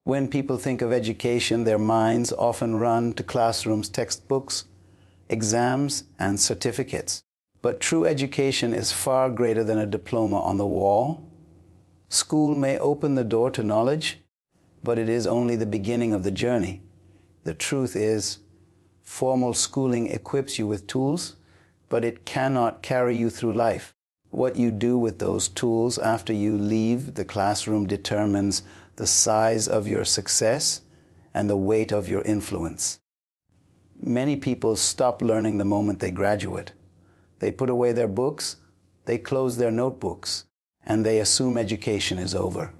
When people think of education, their minds often run to classrooms, textbooks, exams, and certificates. But true education is far greater than a diploma on the wall. School may open the door to knowledge, but it is only the beginning of the journey. The truth is, formal schooling equips you with tools, but it cannot carry you through life. What you do with those tools after you leave the classroom determines the size of your success and the weight of your influence. Many people stop learning the moment they graduate. They put away their books, they close their notebooks, and they assume education is over.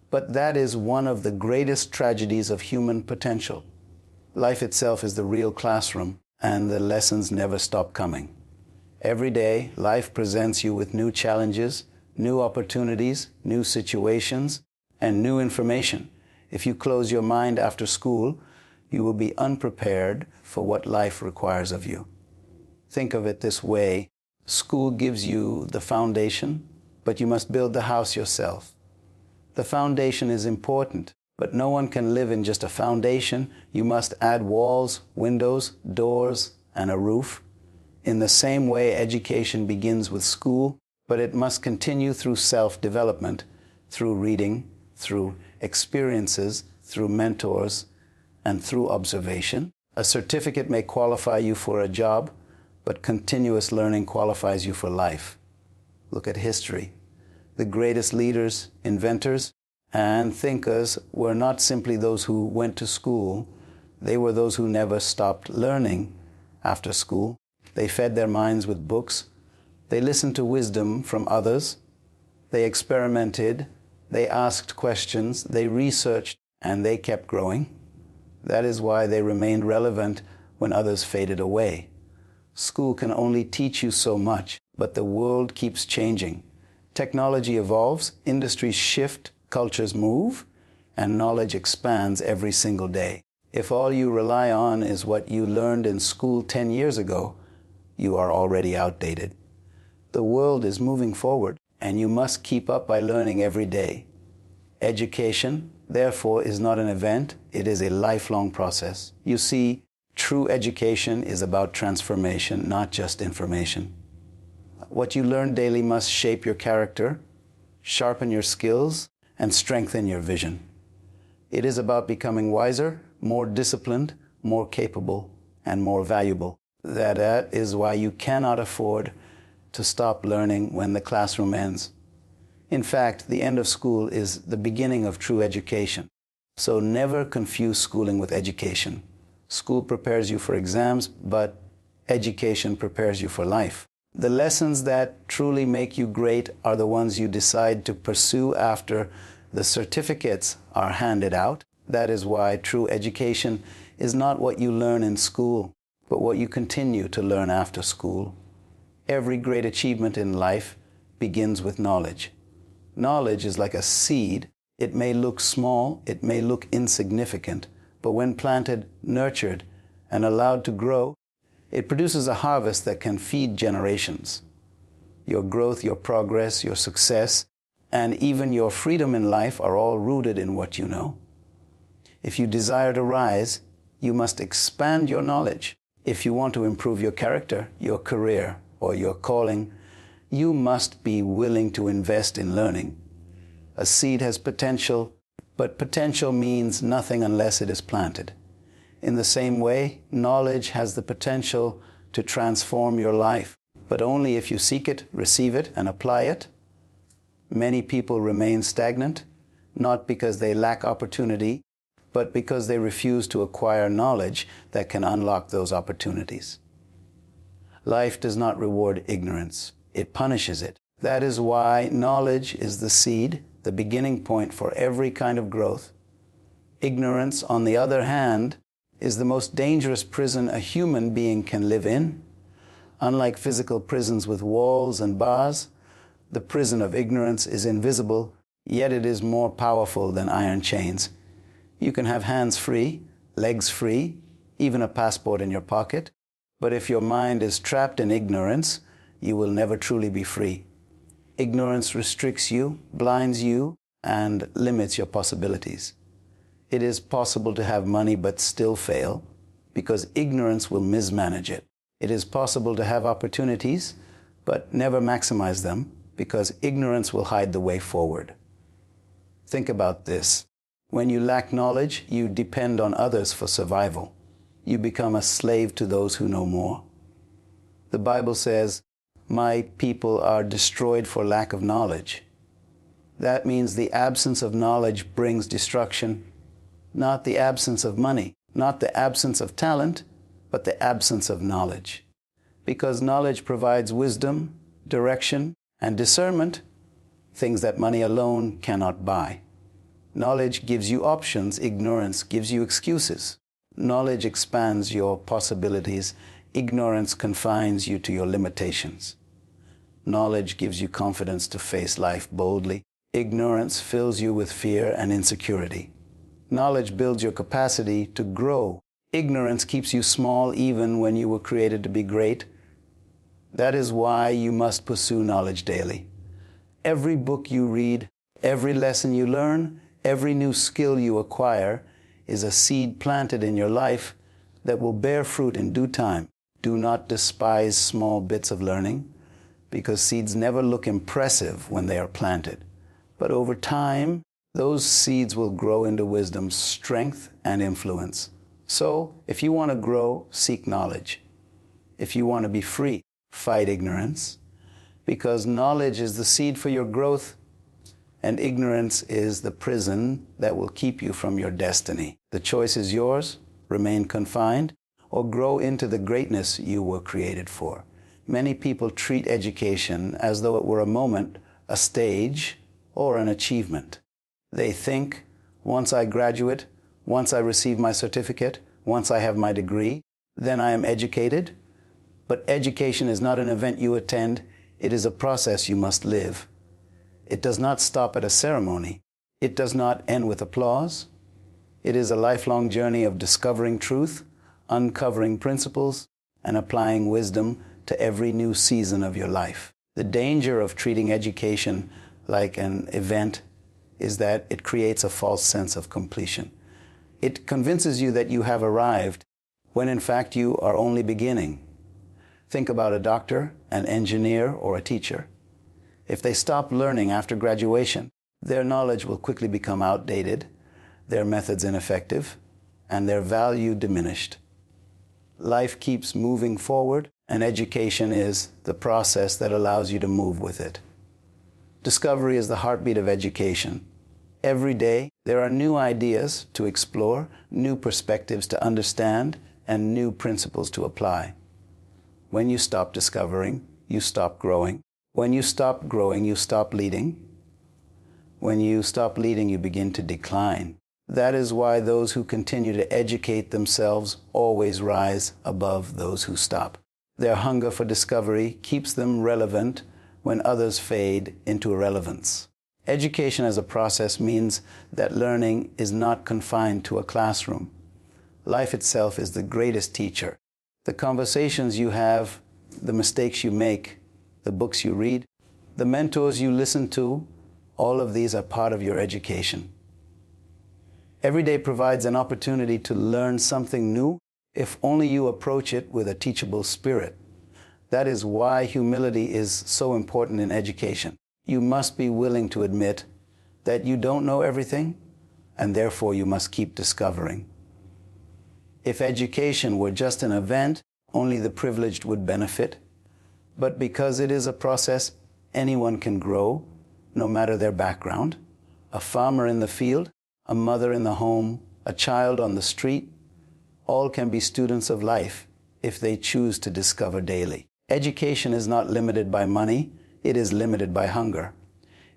But that is one of the greatest tragedies of human potential. Life itself is the real classroom, and the lessons never stop coming. Every day, life presents you with new challenges, new opportunities, new situations, and new information. If you close your mind after school, you will be unprepared for what life requires of you. Think of it this way: school gives you the foundation, but you must build the house yourself. The foundation is important, but no one can live in just a foundation. You must add walls, windows, doors, and a roof. In the same way, education begins with school, but it must continue through self-development, through reading, through experiences, through mentors, and through observation. A certificate may qualify you for a job, but continuous learning qualifies you for life. Look at history. The greatest leaders, inventors, and thinkers were not simply those who went to school. They were those who never stopped learning after school. They fed their minds with books. They listened to wisdom from others. They experimented. They asked questions. They researched, and they kept growing. That is why they remained relevant when others faded away. School can only teach you so much, but the world keeps changing. Technology evolves, industries shift, cultures move, and knowledge expands every single day. If all you rely on is what you learned in school 10 years ago, you are already outdated. The world is moving forward, and you must keep up by learning every day. Education, therefore, is not an event, it is a lifelong process. You see, true education is about transformation, not just information. What you learn daily must shape your character, sharpen your skills, and strengthen your vision. It is about becoming wiser, more disciplined, more capable, and more valuable. That is why you cannot afford to stop learning when the classroom ends. In fact, the end of school is the beginning of true education. So never confuse schooling with education. School prepares you for exams, but education prepares you for life. The lessons that truly make you great are the ones you decide to pursue after the certificates are handed out. That is why true education is not what you learn in school, but what you continue to learn after school. Every great achievement in life begins with knowledge. Knowledge is like a seed. It may look small, it may look insignificant, but when planted, nurtured, and allowed to grow, it produces a harvest that can feed generations. Your growth, your progress, your success, and even your freedom in life are all rooted in what you know. If you desire to rise, you must expand your knowledge. If you want to improve your character, your career, or your calling, you must be willing to invest in learning. A seed has potential, but potential means nothing unless it is planted. In the same way, knowledge has the potential to transform your life, but only if you seek it, receive it, and apply it. Many people remain stagnant, not because they lack opportunity, but because they refuse to acquire knowledge that can unlock those opportunities. Life does not reward ignorance. It punishes it. That is why knowledge is the seed, the beginning point for every kind of growth. Ignorance, on the other hand, is the most dangerous prison a human being can live in. Unlike physical prisons with walls and bars, the prison of ignorance is invisible, yet it is more powerful than iron chains. You can have hands free, legs free, even a passport in your pocket, but if your mind is trapped in ignorance, you will never truly be free. Ignorance restricts you, blinds you, and limits your possibilities. It is possible to have money but still fail because ignorance will mismanage it. It is possible to have opportunities but never maximize them because ignorance will hide the way forward. Think about this. When you lack knowledge, you depend on others for survival. You become a slave to those who know more. The Bible says, "My people are destroyed for lack of knowledge." That means the absence of knowledge brings destruction, not the absence of money, not the absence of talent, but the absence of knowledge. Because knowledge provides wisdom, direction, and discernment, things that money alone cannot buy. Knowledge gives you options, ignorance gives you excuses. Knowledge expands your possibilities, ignorance confines you to your limitations. Knowledge gives you confidence to face life boldly. Ignorance fills you with fear and insecurity. Knowledge builds your capacity to grow. Ignorance keeps you small even when you were created to be great. That is why you must pursue knowledge daily. Every book you read, every lesson you learn, every new skill you acquire is a seed planted in your life that will bear fruit in due time. Do not despise small bits of learning, because seeds never look impressive when they are planted. But over time, those seeds will grow into wisdom, strength, and influence. So, if you want to grow, seek knowledge. If you want to be free, fight ignorance, because knowledge is the seed for your growth, and ignorance is the prison that will keep you from your destiny. The choice is yours: remain confined or grow into the greatness you were created for. Many people treat education as though it were a moment, a stage, or an achievement. They think, once I graduate, once I receive my certificate, once I have my degree, then I am educated. But education is not an event you attend, it is a process you must live. It does not stop at a ceremony. It does not end with applause. It is a lifelong journey of discovering truth, uncovering principles, and applying wisdom to every new season of your life. The danger of treating education like an event is that it creates a false sense of completion. It convinces you that you have arrived when in fact you are only beginning. Think about a doctor, an engineer, or a teacher. If they stop learning after graduation, their knowledge will quickly become outdated, their methods ineffective, and their value diminished. Life keeps moving forward, and education is the process that allows you to move with it. Discovery is the heartbeat of education. Every day, there are new ideas to explore, new perspectives to understand, and new principles to apply. When you stop discovering, you stop growing. When you stop growing, you stop leading. When you stop leading, you begin to decline. That is why those who continue to educate themselves always rise above those who stop. Their hunger for discovery keeps them relevant when others fade into irrelevance. Education as a process means that learning is not confined to a classroom. Life itself is the greatest teacher. The conversations you have, the mistakes you make, the books you read, the mentors you listen to, all of these are part of your education. Every day provides an opportunity to learn something new if only you approach it with a teachable spirit. That is why humility is so important in education. You must be willing to admit that you don't know everything, and therefore you must keep discovering. If education were just an event, only the privileged would benefit. But because it is a process, anyone can grow, no matter their background. A farmer in the field, a mother in the home, a child on the street, all can be students of life if they choose to discover daily. Education is not limited by money, it is limited by hunger.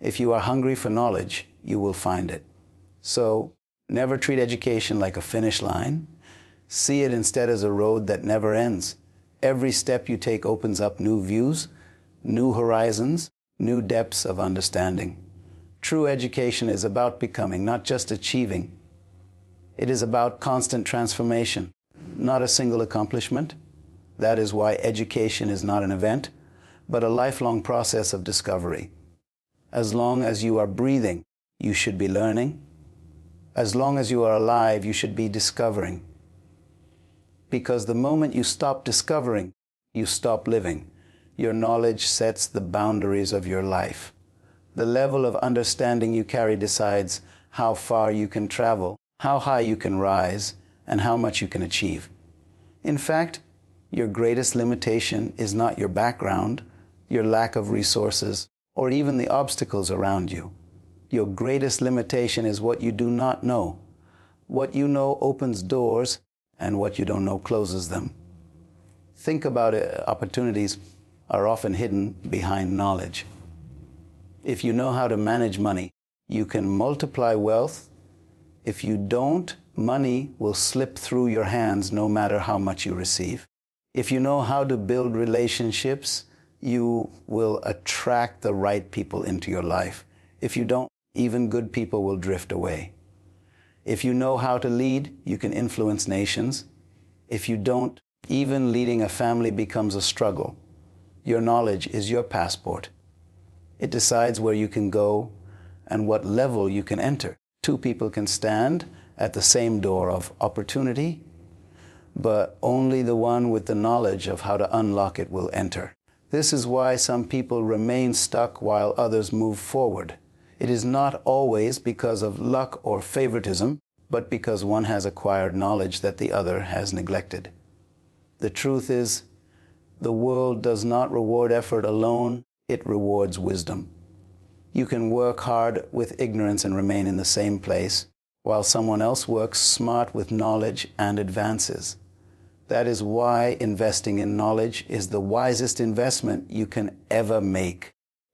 If you are hungry for knowledge, you will find it. So, never treat education like a finish line. See it instead as a road that never ends. Every step you take opens up new views, new horizons, new depths of understanding. True education is about becoming, not just achieving. It is about constant transformation, not a single accomplishment. That is why education is not an event, but a lifelong process of discovery. As long as you are breathing, you should be learning. As long as you are alive, you should be discovering. Because the moment you stop discovering, you stop living. Your knowledge sets the boundaries of your life. The level of understanding you carry decides how far you can travel, how high you can rise, and how much you can achieve. In fact, your greatest limitation is not your background, your lack of resources, or even the obstacles around you. Your greatest limitation is what you do not know. What you know opens doors, and what you don't know closes them. Think about it. Opportunities are often hidden behind knowledge. If you know how to manage money, you can multiply wealth. If you don't, money will slip through your hands no matter how much you receive. If you know how to build relationships, you will attract the right people into your life. If you don't, even good people will drift away. If you know how to lead, you can influence nations. If you don't, even leading a family becomes a struggle. Your knowledge is your passport. It decides where you can go and what level you can enter. Two people can stand at the same door of opportunity, but only the one with the knowledge of how to unlock it will enter. This is why some people remain stuck while others move forward. It is not always because of luck or favoritism, but because one has acquired knowledge that the other has neglected. The truth is, the world does not reward effort alone, it rewards wisdom. You can work hard with ignorance and remain in the same place, while someone else works smart with knowledge and advances. That is why investing in knowledge is the wisest investment you can ever make.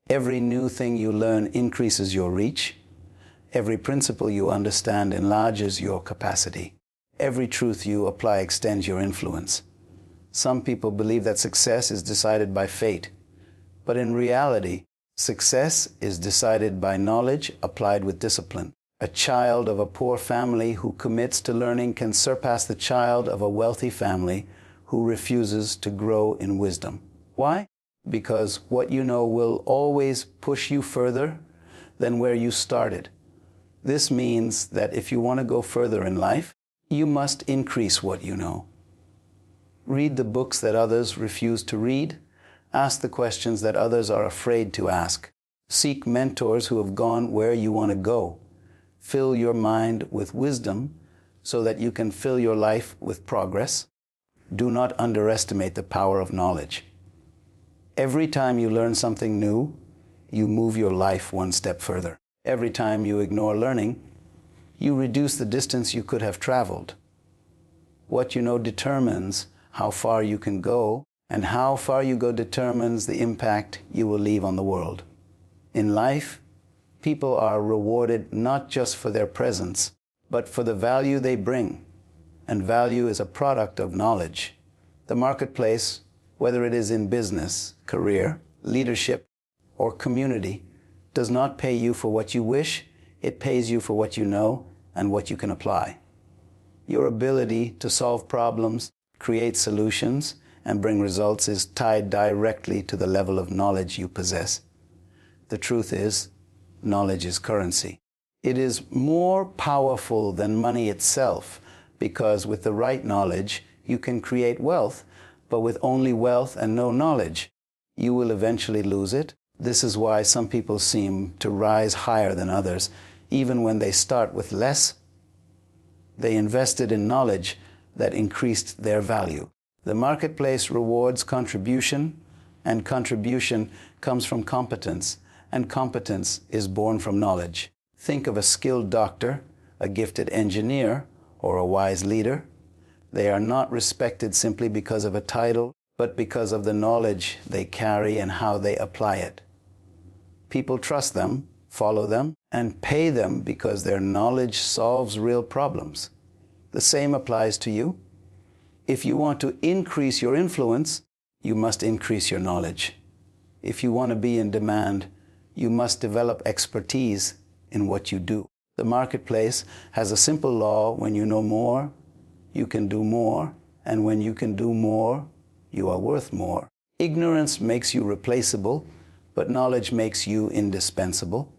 Every new thing you learn increases your reach. Every principle you understand enlarges your capacity. Every truth you apply extends your influence. Some people believe that success is decided by fate, but in reality, success is decided by knowledge applied with discipline. A child of a poor family who commits to learning can surpass the child of a wealthy family who refuses to grow in wisdom. Why? Because what you know will always push you further than where you started. This means that if you want to go further in life, you must increase what you know. Read the books that others refuse to read. Ask the questions that others are afraid to ask. Seek mentors who have gone where you want to go. Fill your mind with wisdom so that you can fill your life with progress. Do not underestimate the power of knowledge. Every time you learn something new, you move your life one step further. Every time you ignore learning, you reduce the distance you could have traveled. What you know determines how far you can go, and how far you go determines the impact you will leave on the world. In life, people are rewarded not just for their presence, but for the value they bring. And value is a product of knowledge. The marketplace, whether it is in business, career, leadership, or community, does not pay you for what you wish. It pays you for what you know and what you can apply. Your ability to solve problems, create solutions, and bring results is tied directly to the level of knowledge you possess. The truth is, knowledge is currency. It is more powerful than money itself, because with the right knowledge, you can create wealth, but with only wealth and no knowledge, you will eventually lose it. This is why some people seem to rise higher than others, even when they start with less. They invested in knowledge that increased their value. The marketplace rewards contribution, and contribution comes from competence, and competence is born from knowledge. Think of a skilled doctor, a gifted engineer, or a wise leader. They are not respected simply because of a title, but because of the knowledge they carry and how they apply it. People trust them, follow them, and pay them because their knowledge solves real problems. The same applies to you. If you want to increase your influence, you must increase your knowledge. If you want to be in demand, you must develop expertise in what you do. The marketplace has a simple law: when you know more, you can do more, and when you can do more, you are worth more. Ignorance makes you replaceable, but knowledge makes you indispensable.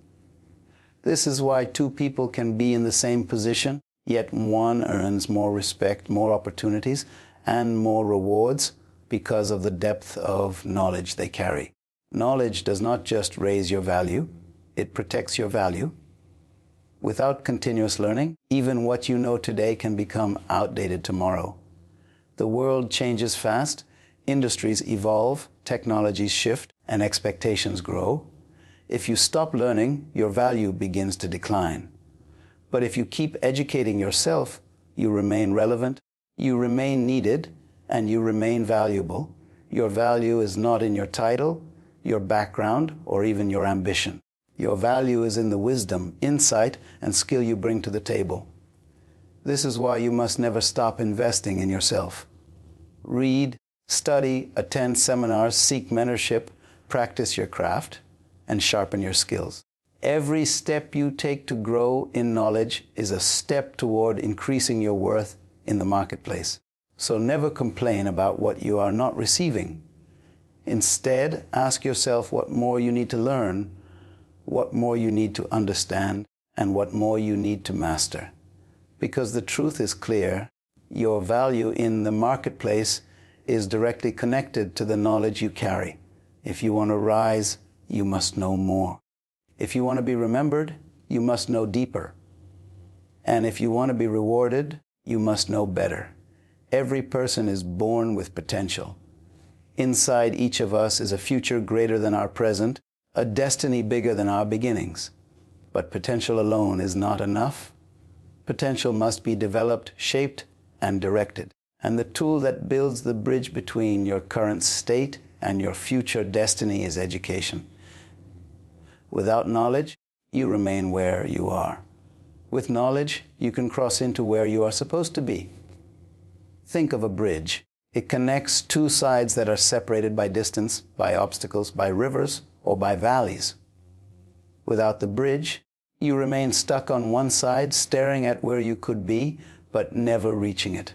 This is why two people can be in the same position, yet one earns more respect, more opportunities, and more rewards because of the depth of knowledge they carry. Knowledge does not just raise your value, it protects your value. Without continuous learning, even what you know today can become outdated tomorrow. The world changes fast, industries evolve, technologies shift, and expectations grow. If you stop learning, your value begins to decline. But if you keep educating yourself, you remain relevant, you remain needed, and you remain valuable. Your value is not in your title, your background, or even your ambition. Your value is in the wisdom, insight, and skill you bring to the table. This is why you must never stop investing in yourself. Read, study, attend seminars, seek mentorship, practice your craft, and sharpen your skills. Every step you take to grow in knowledge is a step toward increasing your worth in the marketplace. So never complain about what you are not receiving. Instead, ask yourself what more you need to learn, what more you need to understand, and what more you need to master. Because the truth is clear, your value in the marketplace is directly connected to the knowledge you carry. If you want to rise, you must know more. If you want to be remembered, you must know deeper. And if you want to be rewarded, you must know better. Every person is born with potential. Inside each of us is a future greater than our present, a destiny bigger than our beginnings. But potential alone is not enough. Potential must be developed, shaped, and directed. And the tool that builds the bridge between your current state and your future destiny is education. Without knowledge, you remain where you are. With knowledge, you can cross into where you are supposed to be. Think of a bridge. It connects two sides that are separated by distance, by obstacles, by rivers, or by valleys. Without the bridge, you remain stuck on one side, staring at where you could be, but never reaching it.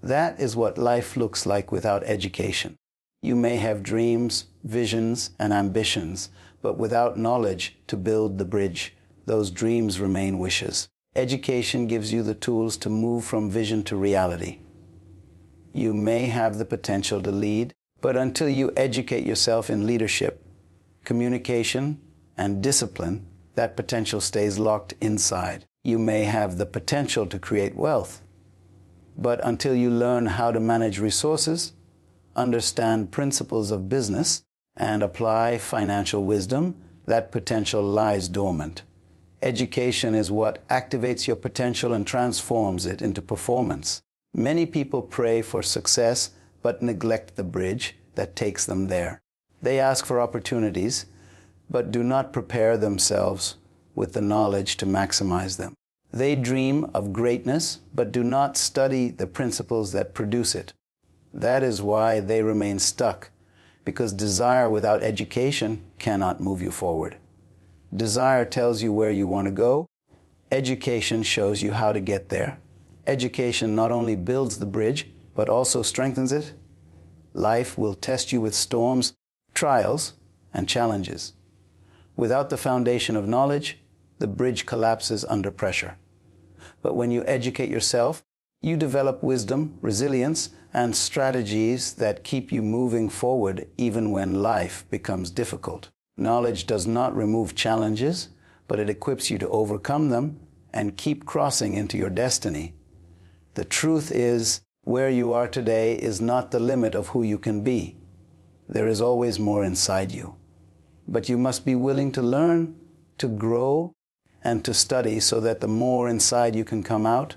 That is what life looks like without education. You may have dreams, visions, and ambitions, but without knowledge to build the bridge, those dreams remain wishes. Education gives you the tools to move from vision to reality. You may have the potential to lead, but until you educate yourself in leadership, communication, and discipline, that potential stays locked inside. You may have the potential to create wealth, but until you learn how to manage resources, understand principles of business, and apply financial wisdom, that potential lies dormant. Education is what activates your potential and transforms it into performance. Many people pray for success, but neglect the bridge that takes them there. They ask for opportunities, but do not prepare themselves with the knowledge to maximize them. They dream of greatness, but do not study the principles that produce it. That is why they remain stuck, because desire without education cannot move you forward. Desire tells you where you want to go. Education shows you how to get there. Education not only builds the bridge, but also strengthens it. Life will test you with storms, trials, and challenges. Without the foundation of knowledge, the bridge collapses under pressure. But when you educate yourself, you develop wisdom, resilience, and strategies that keep you moving forward even when life becomes difficult. Knowledge does not remove challenges, but it equips you to overcome them and keep crossing into your destiny. The truth is, where you are today is not the limit of who you can be. There is always more inside you. But you must be willing to learn, to grow, and to study so that the more inside you can come out.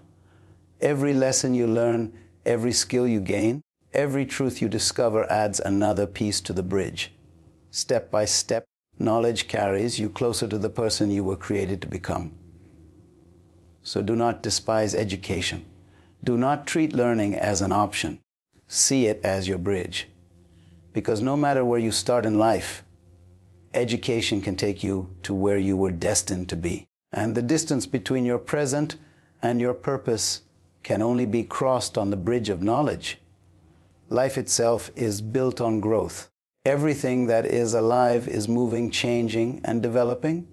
Every lesson you learn, every skill you gain, every truth you discover adds another piece to the bridge. Step by step, knowledge carries you closer to the person you were created to become. So do not despise education. Do not treat learning as an option. See it as your bridge. Because no matter where you start in life, education can take you to where you were destined to be. And the distance between your present and your purpose can only be crossed on the bridge of knowledge. Life itself is built on growth. Everything that is alive is moving, changing, and developing.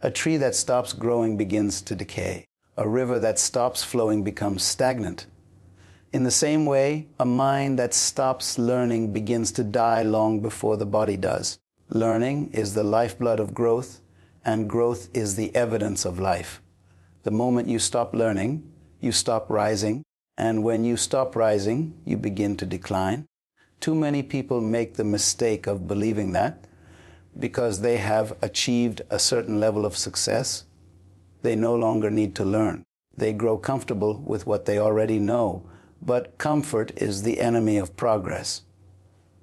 A tree that stops growing begins to decay. A river that stops flowing becomes stagnant. In the same way, a mind that stops learning begins to die long before the body does. Learning is the lifeblood of growth, and growth is the evidence of life. The moment you stop learning, you stop rising, and when you stop rising, you begin to decline. Too many people make the mistake of believing that because they have achieved a certain level of success, they no longer need to learn. They grow comfortable with what they already know, but comfort is the enemy of progress.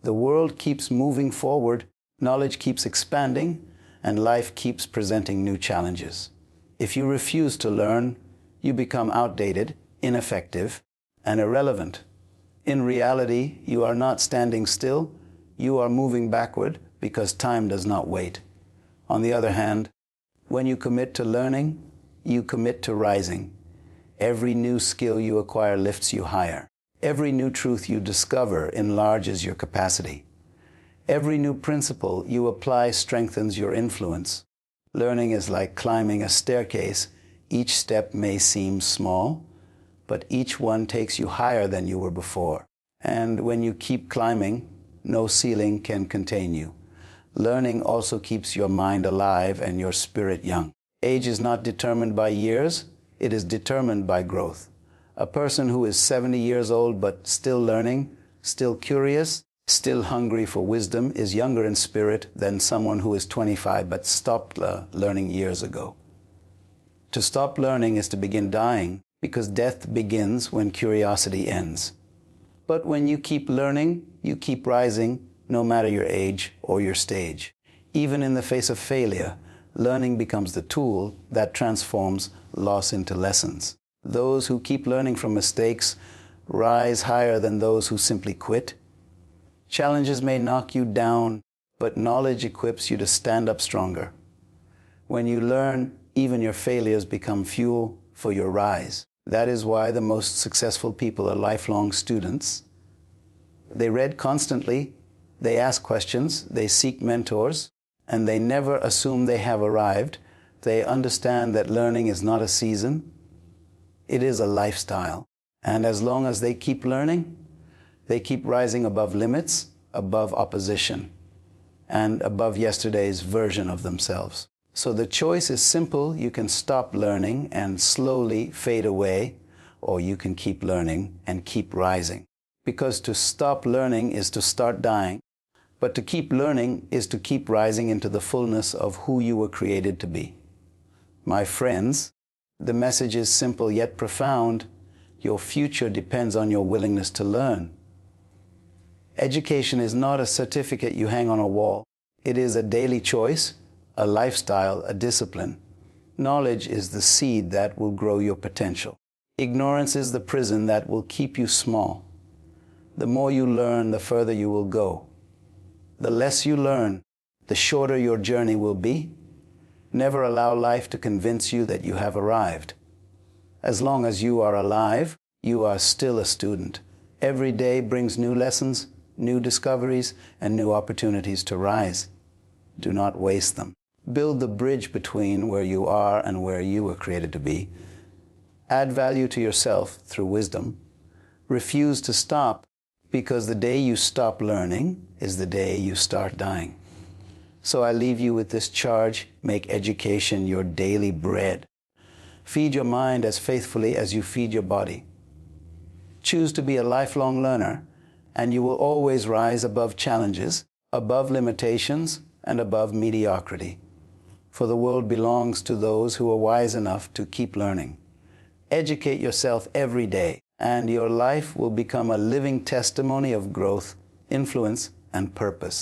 The world keeps moving forward, knowledge keeps expanding, and life keeps presenting new challenges. If you refuse to learn, you become outdated, ineffective, and irrelevant. In reality, you are not standing still, you are moving backward because time does not wait. On the other hand, when you commit to learning, you commit to rising. Every new skill you acquire lifts you higher. Every new truth you discover enlarges your capacity. Every new principle you apply strengthens your influence. Learning is like climbing a staircase. Each step may seem small, but each one takes you higher than you were before. And when you keep climbing, no ceiling can contain you. Learning also keeps your mind alive and your spirit young. Age is not determined by years, it is determined by growth. A person who is 70 years old but still learning, still curious, still hungry for wisdom is younger in spirit than someone who is 25 but stopped learning years ago. To stop learning is to begin dying, because death begins when curiosity ends. But when you keep learning, you keep rising, no matter your age or your stage. Even in the face of failure, learning becomes the tool that transforms loss into lessons. Those who keep learning from mistakes rise higher than those who simply quit. Challenges may knock you down, but knowledge equips you to stand up stronger. When you learn, even your failures become fuel for your rise. That is why the most successful people are lifelong students. They read constantly, they ask questions, they seek mentors, and they never assume they have arrived. They understand that learning is not a season, it is a lifestyle. And as long as they keep learning, they keep rising above limits, above opposition, and above yesterday's version of themselves. So the choice is simple. You can stop learning and slowly fade away, or you can keep learning and keep rising. Because to stop learning is to start dying, but to keep learning is to keep rising into the fullness of who you were created to be. My friends, the message is simple yet profound. Your future depends on your willingness to learn. Education is not a certificate you hang on a wall. It is a daily choice, a lifestyle, a discipline. Knowledge is the seed that will grow your potential. Ignorance is the prison that will keep you small. The more you learn, the further you will go. The less you learn, the shorter your journey will be. Never allow life to convince you that you have arrived. As long as you are alive, you are still a student. Every day brings new lessons, new discoveries, and new opportunities to rise. Do not waste them. Build the bridge between where you are and where you were created to be. Add value to yourself through wisdom. Refuse to stop, because the day you stop learning is the day you start dying. So I leave you with this charge: make education your daily bread. Feed your mind as faithfully as you feed your body. Choose to be a lifelong learner, and you will always rise above challenges, above limitations, and above mediocrity. For the world belongs to those who are wise enough to keep learning. Educate yourself every day, and your life will become a living testimony of growth, influence, and purpose.